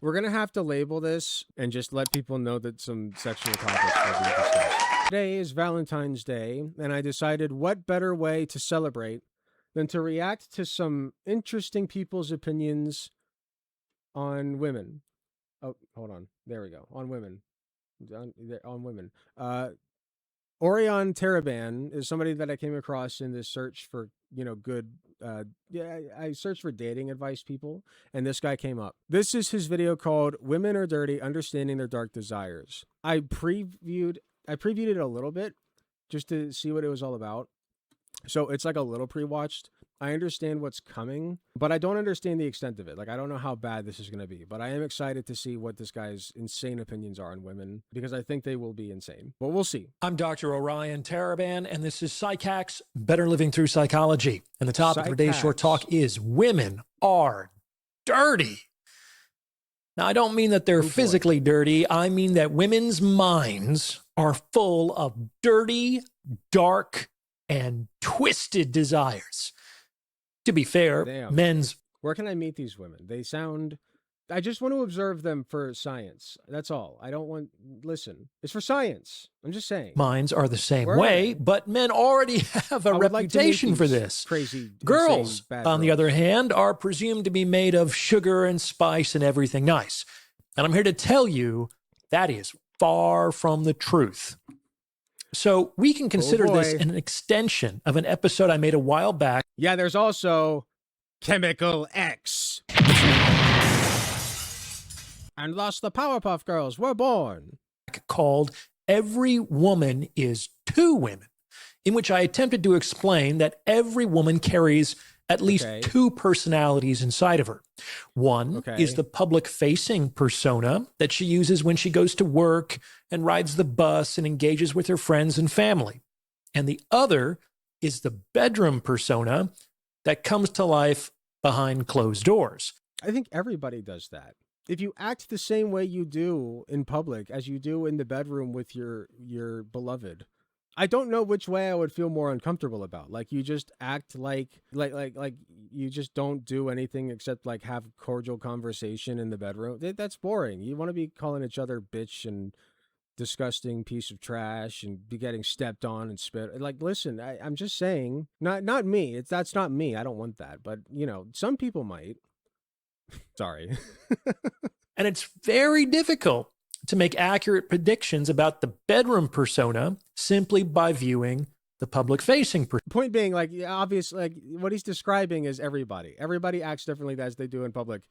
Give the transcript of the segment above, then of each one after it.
We're going to have to label this and just let people know that some sexual topics will be discussed. Today is Valentine's Day, and I decided what better way to celebrate than to react to some interesting people's opinions on women. Oh, hold on. There we go. On women. On women. Orion Taraban is somebody that I came across in this search for, good, I searched for dating advice people, and this guy came up. This is his video called Women Are Dirty, Understanding Their Dark Desires. I previewed it a little bit just to see what it was all about. So it's like a little pre-watched. I understand what's coming, but I don't understand the extent of it. Like, I don't know how bad this is going to be, but I am excited to see what this guy's insane opinions are on women, because I think they will be insane, but we'll see. I'm Dr. Orion Taraban, and this is PsycHacks, Better Living Through Psychology. And the topic for today's short talk is women are dirty. Now, I don't mean that they're physically dirty. I mean that women's minds are full of dirty, dark, and twisted desires. To be fair, men's... Where can I meet these women? They sound... I just want to observe them for science. That's all. I don't want... Listen, it's for science. I'm just saying. Minds are the same way, but men already have a reputation for this. Crazy, girls, on the other hand, are presumed to be made of sugar and spice and everything nice. And I'm here to tell you that is far from the truth. So we can consider this an extension of an episode I made a while back. Yeah, there's also Chemical X. And thus the Powerpuff Girls were born. Called Every Woman is Two Women, in which I attempted to explain that every woman carries at least two personalities inside of her. One is the public-facing persona that she uses when she goes to work and rides the bus and engages with her friends and family. And the other is the bedroom persona that comes to life behind closed doors. I think everybody does that. If you act the same way you do in public as you do in the bedroom with your beloved, I don't know which way I would feel more uncomfortable about. Like, you just act like you just don't do anything except like have cordial conversation in the bedroom. That's boring. You want to be calling each other bitch and disgusting piece of trash and be getting stepped on and spit. Like, listen, I'm just saying, not me. That's not me. I don't want that. But, some people might. Sorry. And it's very difficult to make accurate predictions about the bedroom persona simply by viewing the public-facing persona. Point being, like, obviously, like, what he's describing is everybody. Everybody acts differently as they do in public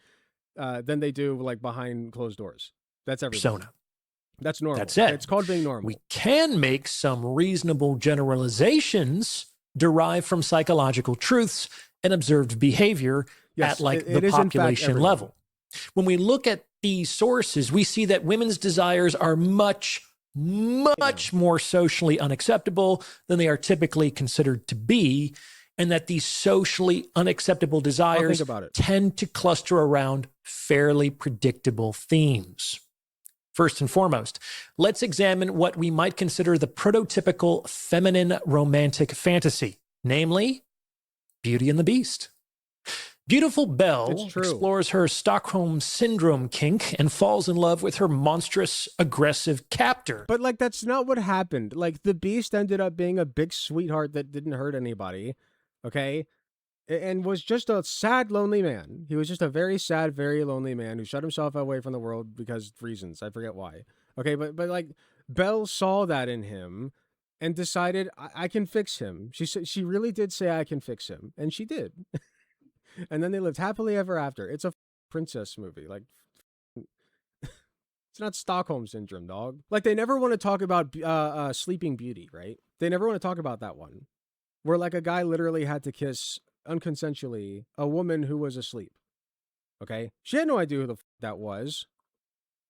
than they do, like, behind closed doors. That's everybody. Persona. That's normal. That's it. It's called being normal. We can make some reasonable generalizations derived from psychological truths and observed behavior at, like, the population level. When we look at these sources, we see that women's desires are much more socially unacceptable than they are typically considered to be, and that these socially unacceptable desires tend to cluster around fairly predictable themes. First and foremost, let's examine what we might consider the prototypical feminine romantic fantasy, namely Beauty and the Beast. Beautiful Belle explores her Stockholm Syndrome kink and falls in love with her monstrous, aggressive captor. But, like, that's not what happened. Like, the Beast ended up being a big sweetheart that didn't hurt anybody, okay? And was just a sad, lonely man. He was just a very sad, very lonely man who shut himself away from the world because of reasons. I forget why. Okay, but like, Belle saw that in him and decided, I can fix him. She really did say, I can fix him. And she did. And then they lived happily ever after. It's a princess movie. Like, it's not Stockholm Syndrome, dog. Like, they never want to talk about Sleeping Beauty, right? They never want to talk about that one. Where, like, a guy literally had to kiss unconsensually a woman who was asleep. Okay? She had no idea who the that was.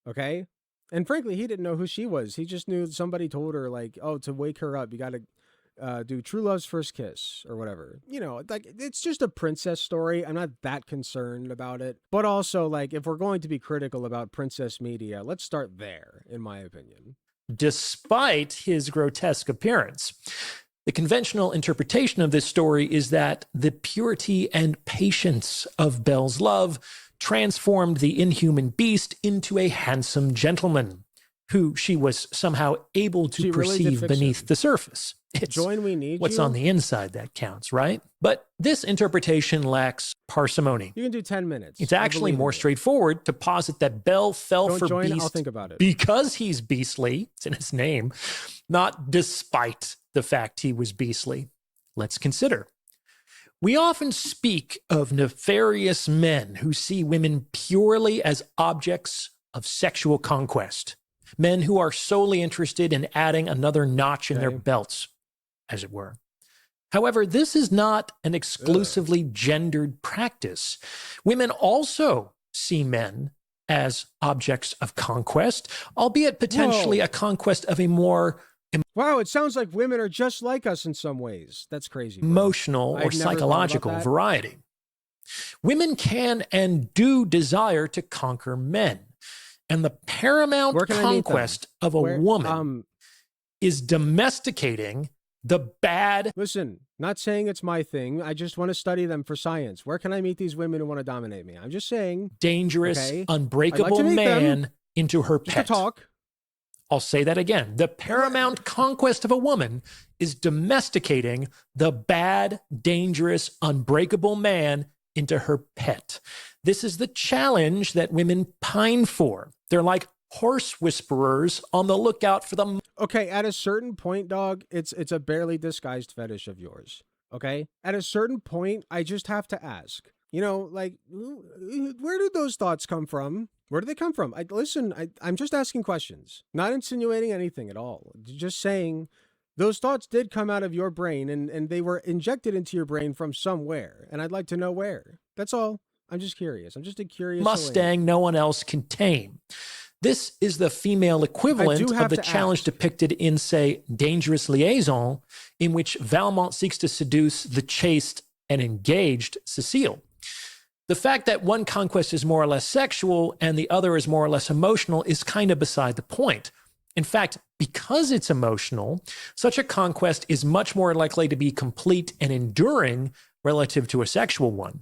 Okay? And frankly, he didn't know who she was. He just knew somebody told her, like, oh, to wake her up, you got to do True Love's First Kiss or whatever. Like, it's just a princess story. I'm not that concerned about it. But also, like, if we're going to be critical about princess media, let's start there, in my opinion. Despite his grotesque appearance, the conventional interpretation of this story is that the purity and patience of Belle's love transformed the inhuman beast into a handsome gentleman who she was somehow able to perceive beneath the surface. It's what's on the inside that counts, right? But this interpretation lacks parsimony. You can do 10 minutes. It's actually more straightforward to posit that Bel fell for Beast I'll think about it. Because he's beastly, it's in his name, not despite the fact he was beastly. Let's consider. We often speak of nefarious men who see women purely as objects of sexual conquest. Men who are solely interested in adding another notch in their belts, as it were. However, this is not an exclusively gendered practice. Women also see men as objects of conquest, albeit potentially a conquest of a more wow, it sounds like women are just like us in some ways. That's crazy. Emotional or psychological variety. Women can and do desire to conquer men. And the paramount conquest of a woman is domesticating the bad. Listen, not saying it's my thing. I just want to study them for science. Where can I meet these women who want to dominate me? I'm just saying. Dangerous, unbreakable man into her pet. Talk. I'll say that again. The paramount conquest of a woman is domesticating the bad, dangerous, unbreakable man into her pet. This is the challenge that women pine for. They're like horse whisperers on the lookout for them. Okay, at a certain point, dog, it's a barely disguised fetish of yours. Okay? At a certain point, I just have to ask. You know, like, where did those thoughts come from? Where do they come from? I'm just asking questions, not insinuating anything at all. Just saying those thoughts did come out of your brain and they were injected into your brain from somewhere. And I'd like to know where. That's all. I'm just curious. I'm just a curious Mustang no one else can tame. This is the female equivalent of the challenge depicted in, say, Dangerous Liaison, in which Valmont seeks to seduce the chaste and engaged Cecile. The fact that one conquest is more or less sexual and the other is more or less emotional is kind of beside the point. In fact, because it's emotional, such a conquest is much more likely to be complete and enduring relative to a sexual one.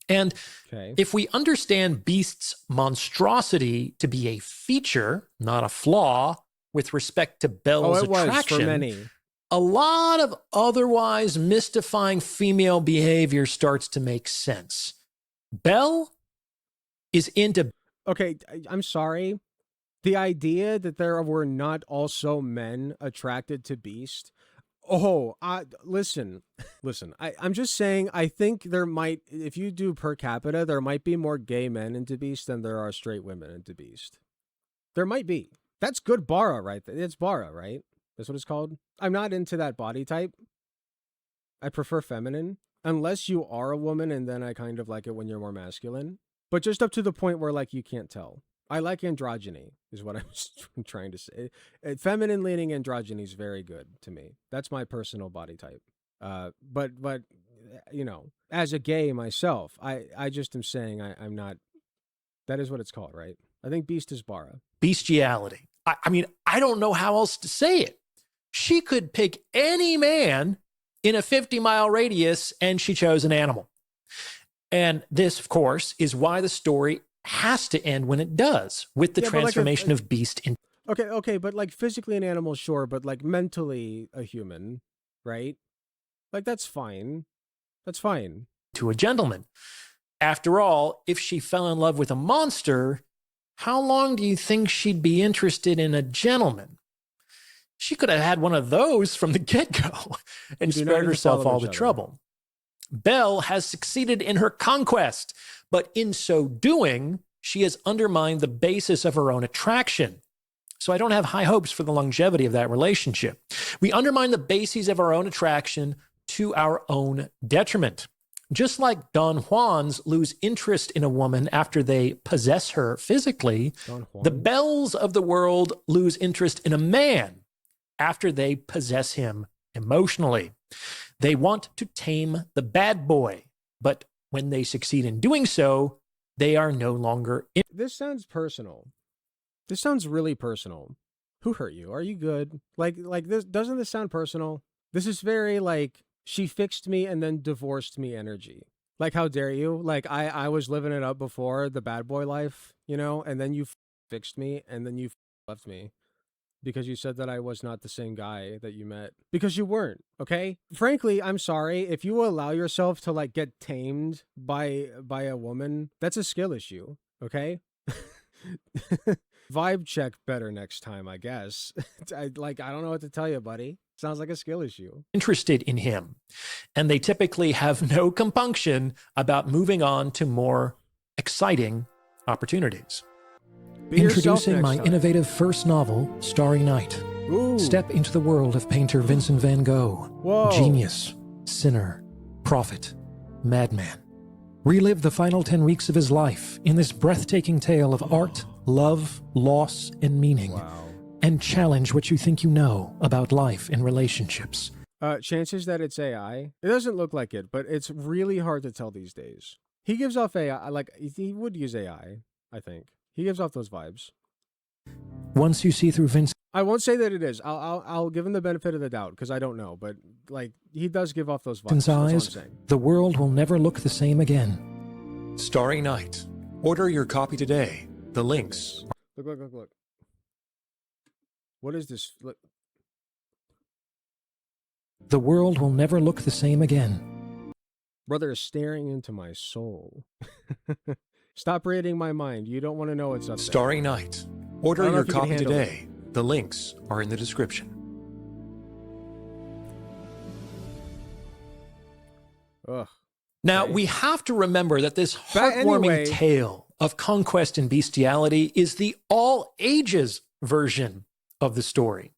And if we understand Beast's monstrosity to be a feature, not a flaw, with respect to Bel's attraction, a lot of otherwise mystifying female behavior starts to make sense. Bel is into... Okay, I'm sorry. The idea that there were not also men attracted to Beast... listen. I'm just saying, I think there might, if you do per capita, there might be more gay men into Beast than there are straight women into Beast. There might be. That's good bara, right? It's bara, right? That's what it's called. I'm not into that body type. I prefer feminine. Unless you are a woman, and then I kind of like it when you're more masculine. But just up to the point where, like, you can't tell. I like androgyny, is what I'm trying to say. Feminine leaning androgyny is very good to me. That's my personal body type. But you know, as a gay myself, I just am saying I'm not. That is what it's called, right? I think Beast is bara. Bestiality. I mean, I don't know how else to say it. She could pick any man in a 50-mile radius, and she chose an animal. And this, of course, is why the story has to end when it does, with the transformation of Beast in... Okay, but like physically an animal, sure, but like mentally a human, right? Like that's fine. That's fine. To a gentleman. After all, if she fell in love with a monster, how long do you think she'd be interested in a gentleman? She could have had one of those from the get-go and spared herself all the trouble. Bel has succeeded in her conquest, but in so doing, she has undermined the basis of her own attraction. So I don't have high hopes for the longevity of that relationship. We undermine the bases of our own attraction to our own detriment. Just like Don Juans lose interest in a woman after they possess her physically, the Bels of the world lose interest in a man after they possess him emotionally. They want to tame the bad boy, but when they succeed in doing so, they are no longer... This sounds personal. This sounds really personal. Who hurt you? Are you good? Like this, doesn't this sound personal? This is very like, she fixed me and then divorced me energy. Like, how dare you? Like, I was living it up before the bad boy life, you know, and then you fixed me, and then you left me because you said that I was not the same guy that you met. Because you weren't, okay? Frankly, I'm sorry. If you allow yourself to, like, get tamed by a woman, that's a skill issue, okay? Vibe check better next time, I guess. I don't know what to tell you, buddy. Sounds like a skill issue. Interested in him. And they typically have no compunction about moving on to more exciting opportunities. Introducing my innovative first novel, Starry Night. Ooh. Step into the world of painter Vincent van Gogh. Whoa. Genius, sinner, prophet, madman. Relive the final 10 weeks of his life in this breathtaking tale of art, love, loss, and meaning. Wow. And challenge what you think you know about life and relationships. Chances that it's AI. It doesn't look like it, but it's really hard to tell these days. He gives off AI, like, he would use AI, I think. He gives off those vibes. Once you see through Vincent, I won't say that it is. I'll give him the benefit of the doubt because I don't know, but like he does give off those vibes. That's all I'm saying. The world will never look the same again. Starry Night. Order your copy today. The links. Look. What is this? Look. The world will never look the same again. Brother is staring into my soul. Stop reading my mind. You don't want to know what's up there. Starry Night. Order your copy today. The links are in the description. Ugh. Now, we have to remember that this heartwarming tale of conquest and bestiality is the all-ages version of the story.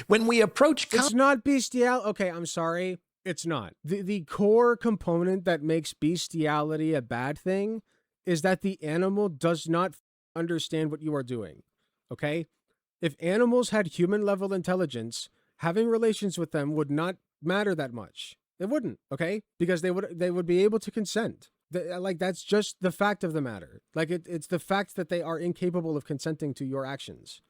When we approach... It's not bestiality. Okay, I'm sorry. It's not. The core component that makes bestiality a bad thing is that the animal does not understand what you are doing, okay? If animals had human-level intelligence, having relations with them would not matter that much. It wouldn't, okay? Because they would be able to consent. Like, that's just the fact of the matter. Like, it's the fact that they are incapable of consenting to your actions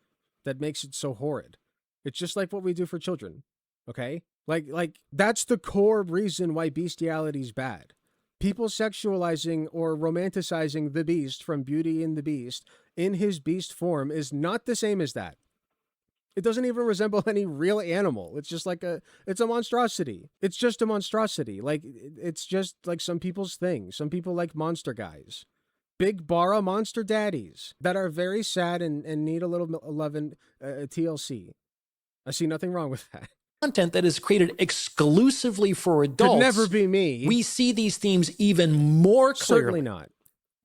that makes it so horrid. It's just like what we do for children, okay? Like that's the core reason why bestiality is bad. People sexualizing or romanticizing the beast from Beauty and the Beast in his beast form is not the same as that. It doesn't even resemble any real animal. It's just like it's a monstrosity. It's just a monstrosity. Like, it's just like some people's thing. Some people like monster guys. Big bara monster daddies that are very sad and need a little love and TLC. I see nothing wrong with that. Content that is created exclusively for adults. Could never be me. We see these themes even more clearly. Certainly not.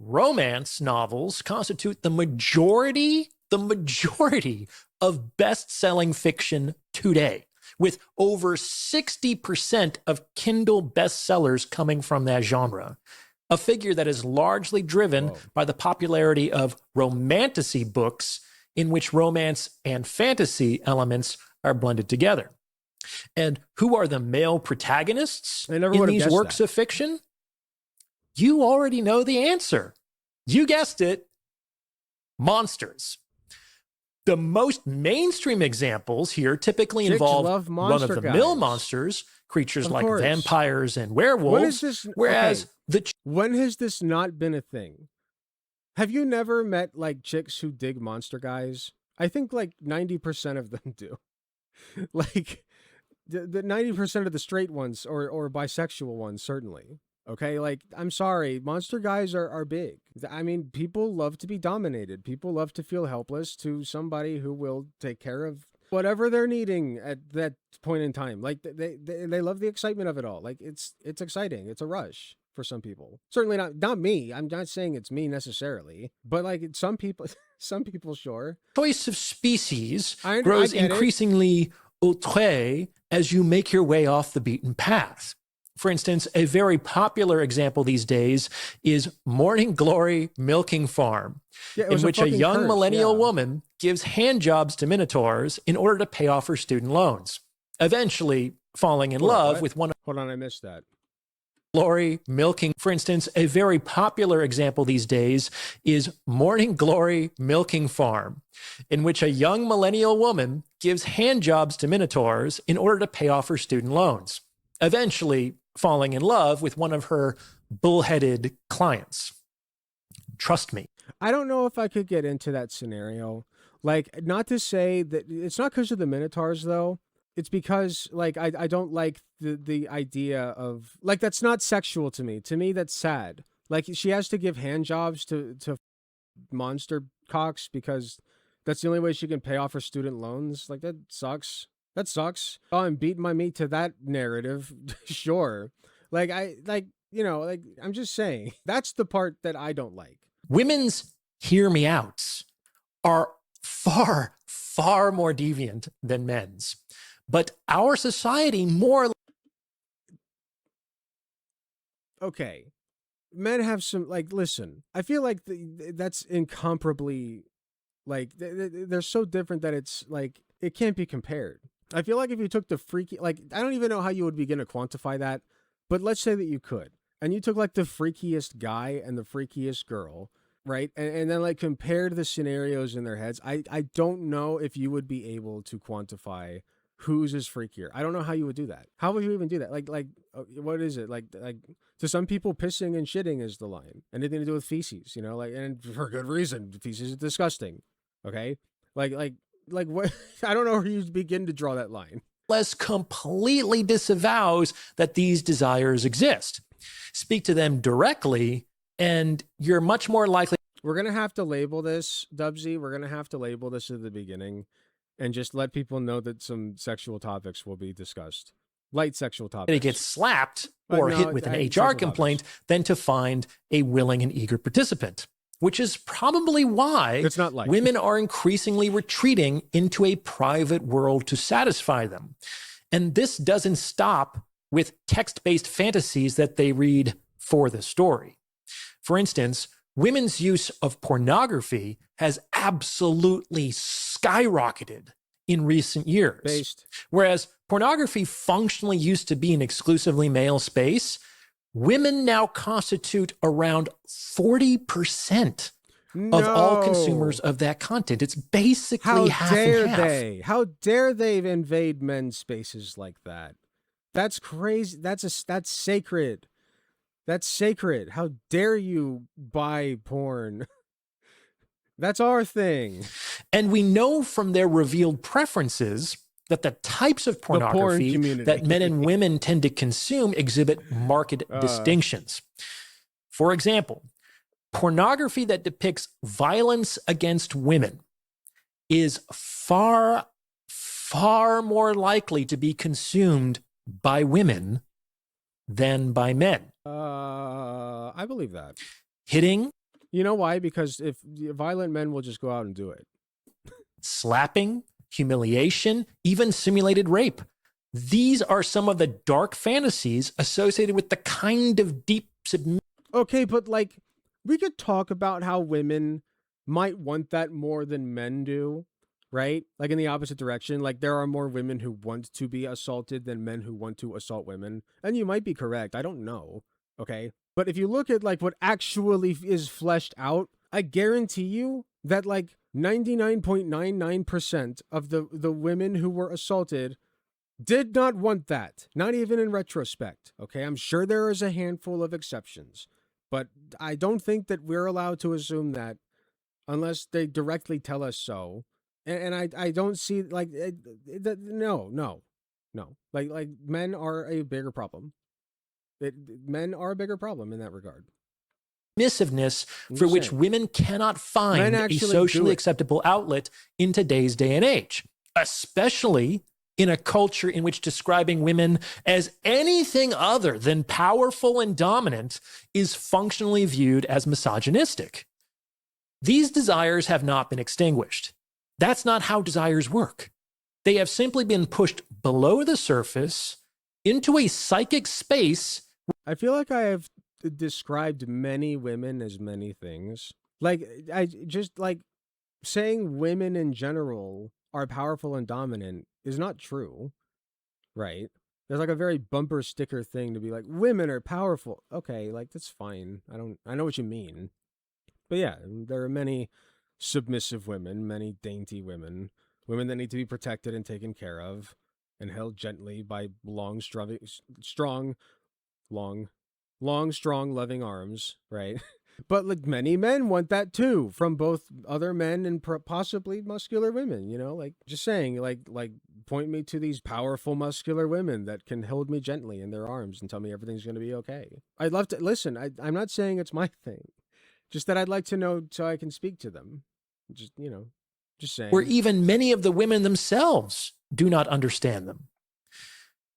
Romance novels constitute the majority of best-selling fiction today, with over 60% of Kindle bestsellers coming from that genre. A figure that is largely driven by the popularity of romantasy books in which romance and fantasy elements are blended together. And who are the male protagonists in these works of fiction? You already know the answer. You guessed it. Monsters. The most mainstream examples here typically involve run-of-the-mill monsters, creatures like vampires and werewolves. When has this not been a thing? Have you never met like chicks who dig monster guys? I think like 90% of them do. Like the 90% of the straight ones or bisexual ones, certainly. Okay, like, I'm sorry, monster guys are big. I mean, people love to be dominated. People love to feel helpless to somebody who will take care of whatever they're needing at that point in time. Like, they love the excitement of it all. Like, it's exciting. It's a rush for some people. Certainly not me. I'm not saying it's me necessarily, but like some people, sure. Choice of species grows increasingly outré as you make your way off the beaten path. For instance, a very popular example these days is Morning Glory Milking Farm, in which a young millennial woman gives hand jobs to minotaurs in order to pay off her student loans, eventually falling in love with one. Hold on, I missed that. Glory Milking, for instance, a very popular example these days is Morning Glory Milking Farm, in which a young millennial woman gives hand jobs to minotaurs in order to pay off her student loans, eventually falling in love with one of her bullheaded clients. Trust me. I don't know if I could get into that scenario. Like, not to say that it's not because of the Minotaurs, though. It's because, like, I don't like the idea of, like, that's not sexual to me. To me, that's sad. Like, she has to give hand jobs to monster cocks because that's the only way she can pay off her student loans. Like, that sucks. That sucks. Oh, I'm beating my meat to that narrative. Sure. Like, I'm just saying. That's the part that I don't like. Women's hear me outs are far, far more deviant than men's. But our society more... Okay. Men have some, like, listen, I feel like that's incomparably, like, they're so different that it's, like, it can't be compared. I feel like if you took the freaky, like, I don't even know how you would begin to quantify that, but let's say that you could. And you took, like, the freakiest guy and the freakiest girl, right? And then, like, compared the scenarios in their heads. I don't know if you would be able to quantify whose is freakier. I don't know how you would do that. How would you even do that? Like, what is it? Like, to some people, pissing and shitting is the line. Anything to do with feces, you know, like, and for good reason. Feces is disgusting. Okay? Like what? I don't know where you begin to draw that line. Less completely disavows that these desires exist. Speak to them directly, and you're much more likely... We're going to have to label this, Dubsy. We're going to have to label this at the beginning and just let people know that some sexual topics will be discussed. Light sexual topics. To get slapped or hit with an HR complaint than to find a willing and eager participant, which is probably why it's not like women are increasingly retreating into a private world to satisfy them. And this doesn't stop with text-based fantasies that they read for the story. For instance, women's use of pornography has absolutely skyrocketed in recent years. Whereas pornography functionally used to be an exclusively male space, women now constitute around 40% of all consumers of that content. It's basically half and half. How dare they invade men's spaces like that? That's crazy. That's sacred. That's sacred. How dare you buy porn? That's our thing. And we know from their revealed preferences that the types of pornography that men and women tend to consume exhibit marked distinctions. For example, pornography that depicts violence against women is far, far more likely to be consumed by women than by men. I believe that. Hitting. You know why? Because if violent men will just go out and do it. Slapping, humiliation, even simulated rape. These are some of the dark fantasies associated with the kind of deep submission. Okay, but like, we could talk about how women might want that more than men do, right? Like in the opposite direction. Like there are more women who want to be assaulted than men who want to assault women. And you might be correct. I don't know. Okay. But if you look at like what actually is fleshed out, I guarantee you that like 99.99% of the women who were assaulted did not want that. Not even in retrospect. Okay. I'm sure there is a handful of exceptions, but I don't think that we're allowed to assume that unless they directly tell us so. And I don't see like, no. Like men are a bigger problem. Men are a bigger problem in that regard. Submissiveness for which women cannot find a socially acceptable outlet in today's day and age, especially in a culture in which describing women as anything other than powerful and dominant is functionally viewed as misogynistic. These desires have not been extinguished. That's not how desires work. They have simply been pushed below the surface into a psychic space. I feel like I have described many women as many things. Like, I just like saying women in general are powerful and dominant is not true, right? There's like a very bumper sticker thing to be like, women are powerful. Okay, like that's fine. I know what you mean. But yeah, there are many submissive women, many dainty women, women that need to be protected and taken care of and held gently by long, strong, long, strong, loving arms, right? But like many men want that too from both other men and possibly muscular women, like just saying like point me to these powerful muscular women that can hold me gently in their arms and tell me everything's going to be okay. I'd love to listen. I'm not saying it's my thing. Just that I'd like to know so I can speak to them. Just, just saying. Where even many of the women themselves do not understand them.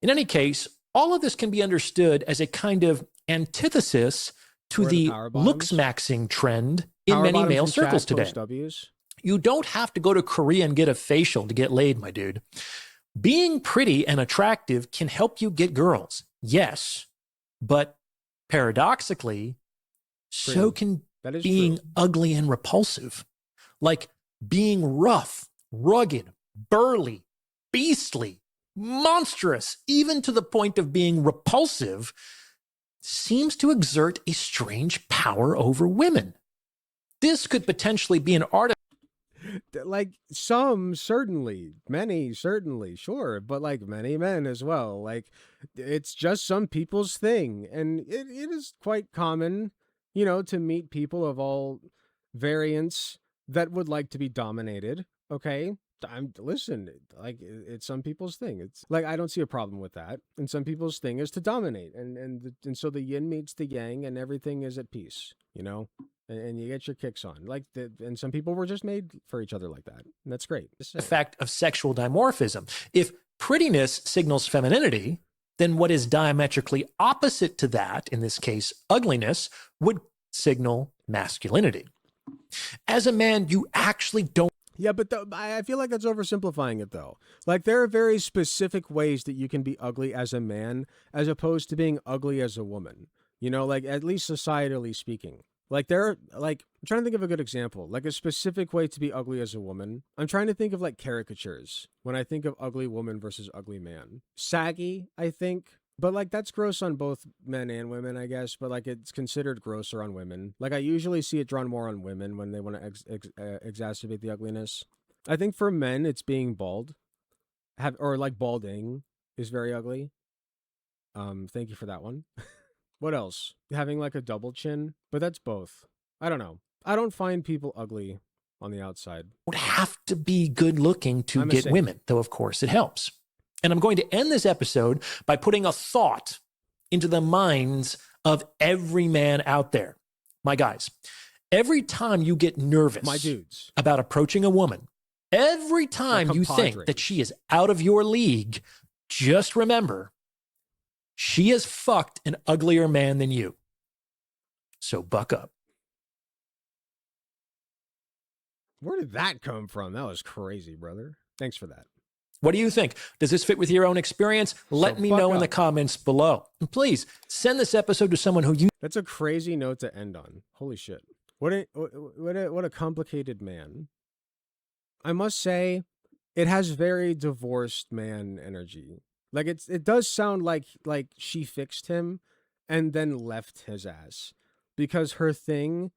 In any case, all of this can be understood as a kind of antithesis to the looks maxing trend in many male circles today. You don't have to go to Korea and get a facial to get laid, my dude. Being pretty and attractive can help you get girls, yes, but paradoxically, so can being ugly and repulsive. Like being rough, rugged, burly, beastly, monstrous, even to the point of being repulsive, seems to exert a strange power over women. This could potentially be an art. Like some, certainly, many, certainly, sure, but like many men as well. Like it's just some people's thing. And it is quite common, to meet people of all variants that would like to be dominated. Okay. Listen, like it's some people's thing. It's like I don't see a problem with that. And some people's thing is to dominate, and so the yin meets the yang, and everything is at peace. And you get your kicks on. And some people were just made for each other like that, and that's great. The fact of sexual dimorphism. If prettiness signals femininity, then what is diametrically opposite to that, in this case, ugliness, would signal masculinity. As a man, you actually don't. Yeah, but I feel like that's oversimplifying it, though. Like, there are very specific ways that you can be ugly as a man as opposed to being ugly as a woman. Like, at least societally speaking. Like, I'm trying to think of a good example. Like, a specific way to be ugly as a woman. I'm trying to think of, like, caricatures when I think of ugly woman versus ugly man. Saggy, I think. But, like, that's gross on both men and women, I guess. But, like, it's considered grosser on women. Like, I usually see it drawn more on women when they want to exacerbate the ugliness. I think for men, it's being bald. Or, like, balding is very ugly. Thank you for that one. What else? Having, like, a double chin. But that's both. I don't know. I don't find people ugly on the outside. Don't have to be good looking to get women, though, of course, it helps. And I'm going to end this episode by putting a thought into the minds of every man out there. My guys, every time you get nervous, my dudes, about approaching a woman, every time you think that she is out of your league, just remember, she has fucked an uglier man than you. So buck up. Where did that come from? That was crazy, brother. Thanks for that. What do you think? Does this fit with your own experience? Let me know in the comments below. And please send this episode to someone who you. That's a crazy note to end on. Holy shit. What a complicated man. I must say, it has very divorced man energy. Like it does sound like she fixed him and then left his ass because her thing.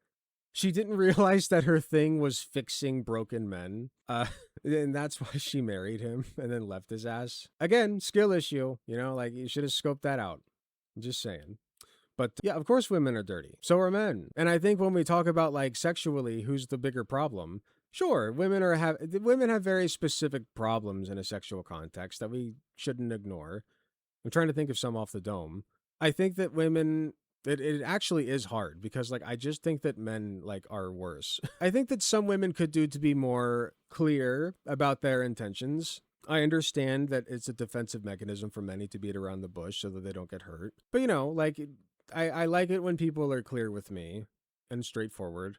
She didn't realize that her thing was fixing broken men. And that's why she married him and then left his ass. Again, skill issue, like you should have scoped that out. I'm just saying. But yeah, of course women are dirty. So are men. And I think when we talk about like sexually, who's the bigger problem? Sure, women have very specific problems in a sexual context that we shouldn't ignore. I'm trying to think of some off the dome. I think that women it actually is hard because like I just think that men like are worse. I think that some women could do to be more clear about their intentions. I understand that it's a defensive mechanism for many to beat around the bush so that they don't get hurt. But like I like it when people are clear with me and straightforward.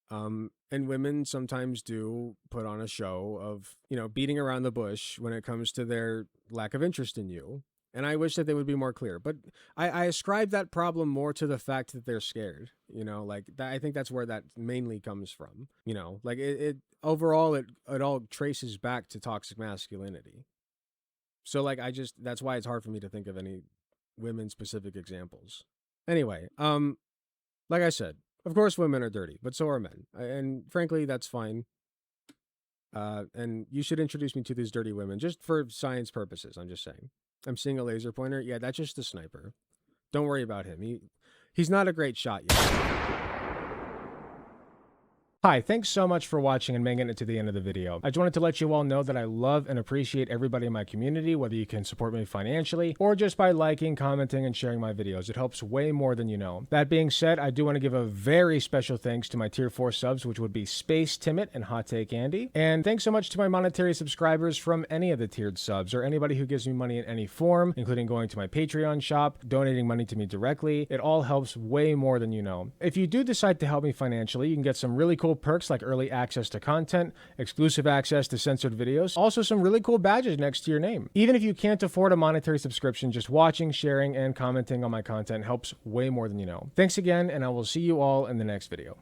And women sometimes do put on a show of, beating around the bush when it comes to their lack of interest in you. And I wish that they would be more clear. But I ascribe that problem more to the fact that they're scared. I think that's where that mainly comes from. Like it overall, it all traces back to toxic masculinity. So like that's why it's hard for me to think of any women specific examples. Anyway, like I said, of course women are dirty, but so are men. And frankly, that's fine. And you should introduce me to these dirty women just for science purposes. I'm just saying. I'm seeing a laser pointer. Yeah, that's just a sniper. Don't worry about him. He's not a great shot yet. Hi, thanks so much for watching and making it to the end of the video. I just wanted to let you all know that I love and appreciate everybody in my community, whether you can support me financially or just by liking, commenting, and sharing my videos. It helps way more than you know. That being said, I do want to give a very special thanks to my tier 4 subs, which would be Space Timid and Hot Take Andy. And thanks so much to my monetary subscribers from any of the tiered subs, or anybody who gives me money in any form, including going to my Patreon shop, donating money to me directly. It all helps way more than you know. If you do decide to help me financially, you can get some really cool perks like early access to content, exclusive access to censored videos, also some really cool badges next to your name. Even if you can't afford a monetary subscription, just watching, sharing, and commenting on my content helps way more than you know. Thanks again, and I will see you all in the next video.